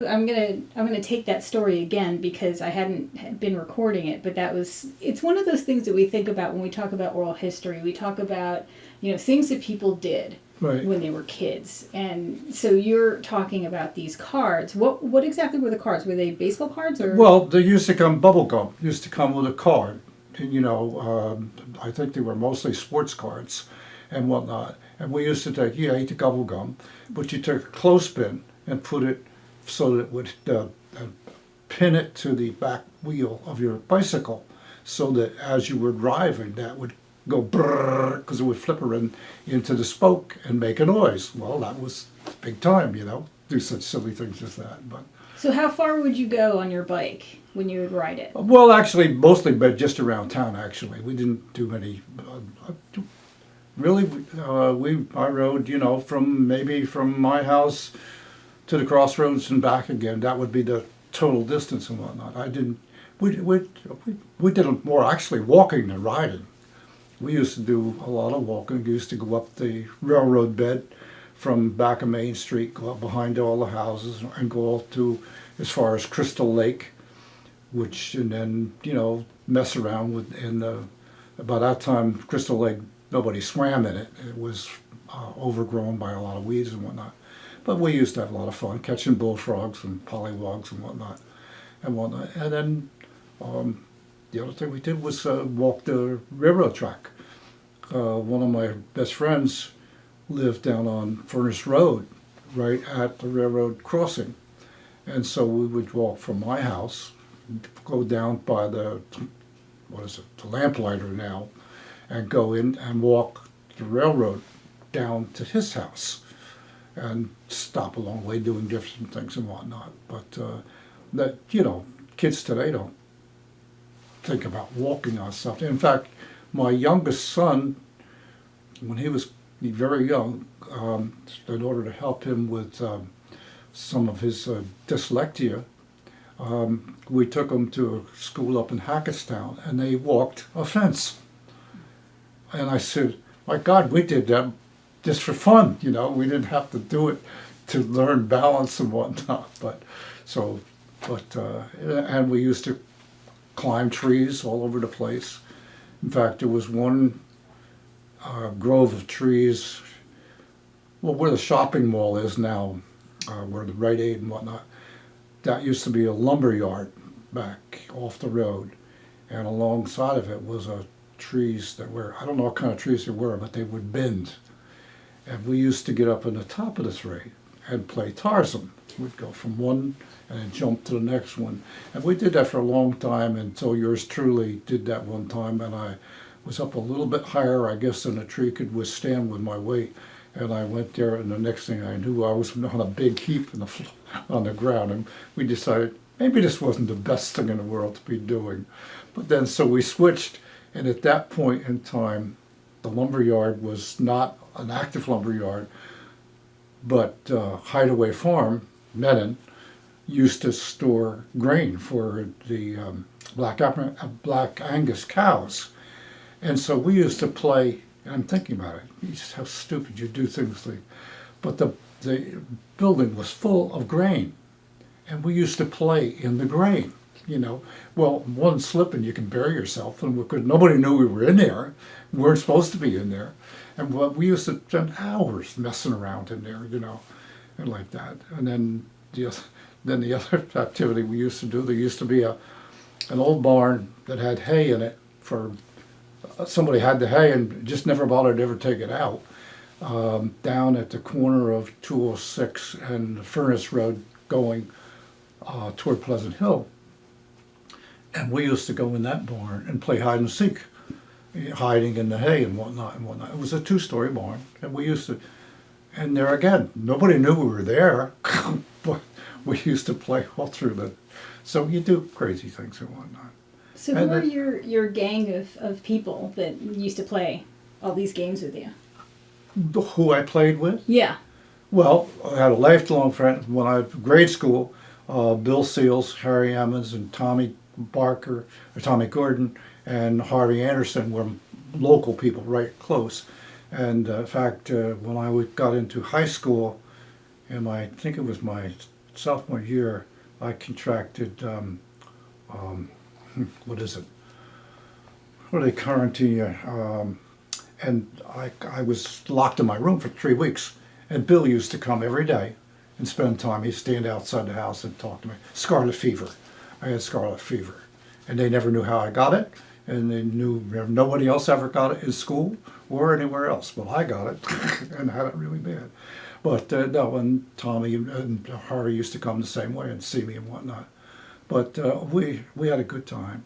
I'm gonna take that story again because I hadn't been recording it, but it's one of those things that we think about when we talk about oral history. We talk about, things that people did Right. when they were kids. And so you're talking about these cards. What exactly were the cards? Were they baseball cards or? Well, they used to come, bubble gum used to come with a card. And, I think they were mostly sports cards and whatnot. And we used to take, yeah, eat the bubble gum, but you took a clothespin and put it so that it would pin it to the back wheel of your bicycle so that as you were driving, that would go brrrr because it would flip around into the spoke and make a noise. Well, that was big time, do such silly things as that. But So how far would you go on your bike when you would ride it? well, actually, mostly, but just around town. Actually, we didn't do any. Really, I rode, from my house to the crossroads and back again. That would be the total distance and whatnot. I didn't. We did more actually walking than riding. We used to do a lot of walking. We used to go up the railroad bed from back of Main Street, go up behind all the houses, and go up to as far as Crystal Lake, and then mess around with in the. By that time, Crystal Lake, nobody swam in it. It was overgrown by a lot of weeds and whatnot. But we used to have a lot of fun catching bullfrogs and pollywogs and whatnot. And then the other thing we did was walk the railroad track. One of my best friends lived down on Furnace Road, right at the railroad crossing. And so we would walk from my house, go down by the lamplighter now, and go in and walk the railroad down to his house and stop along the way doing different things and whatnot. But kids today don't think about walking on something. In fact, my youngest son, when he was very young, in order to help him with some of his dyslexia, we took him to a school up in Hackettstown, and they walked a fence. And I said, my God, we did that just for fun, We didn't have to do it to learn balance and whatnot. And we used to climb trees all over the place. In fact, there was one grove of trees, well, where the shopping mall is now, where the Rite Aid and whatnot, that used to be a lumber yard back off the road. And alongside of it was trees that were, I don't know what kind of trees they were, but they would bend. And we used to get up on the top of the tree and play Tarzan. We'd go from one and then jump to the next one. And we did that for a long time until yours truly did that one time. And I was up a little bit higher, I guess, than a tree could withstand with my weight. And I went there, and the next thing I knew, I was on a big heap on the ground. And we decided maybe this wasn't the best thing in the world to be doing. But then, so we switched. And at that point in time, the lumber yard was not an active lumber yard, but Hideaway Farm, Menin, used to store grain for the Black Angus cows. And so we used to play, and I'm thinking about it, just how stupid you do things like, but the building was full of grain. And we used to play in the grain, Well, one slip and you can bury yourself, and nobody knew we were in there. We weren't supposed to be in there. And we used to spend hours messing around in there, and like that. And then the other activity we used to do, there used to be an old barn that had hay in it for somebody had the hay and just never bothered to ever take it out. Down at the corner of 206 and Furnace Road going toward Pleasant Hill. And we used to go in that barn and play hide and seek, hiding in the hay and whatnot and whatnot. It was a two-story barn, and we used to, and there again, nobody knew we were there, but we used to play all through so you do crazy things and whatnot. So who were your gang of people that used to play all these games with you? Who I played with? Yeah. Well, I had a lifelong friend when I was in grade school, Bill Seals, Harry Emmons, and Tommy Gordon, and Harvey Anderson were local people right close. And in fact, when I got into high school, I think it was my sophomore year, I contracted, what is it? What are they quarantine? And I was locked in my room for 3 weeks. And Bill used to come every day and spend time. He'd stand outside the house and talk to me. Scarlet fever. I had scarlet fever. And they never knew how I got it. And they knew nobody else ever got it in school or anywhere else. Well, I got it and had it really bad. But no, and Tommy and Harvey used to come the same way and see me and whatnot. But we had a good time.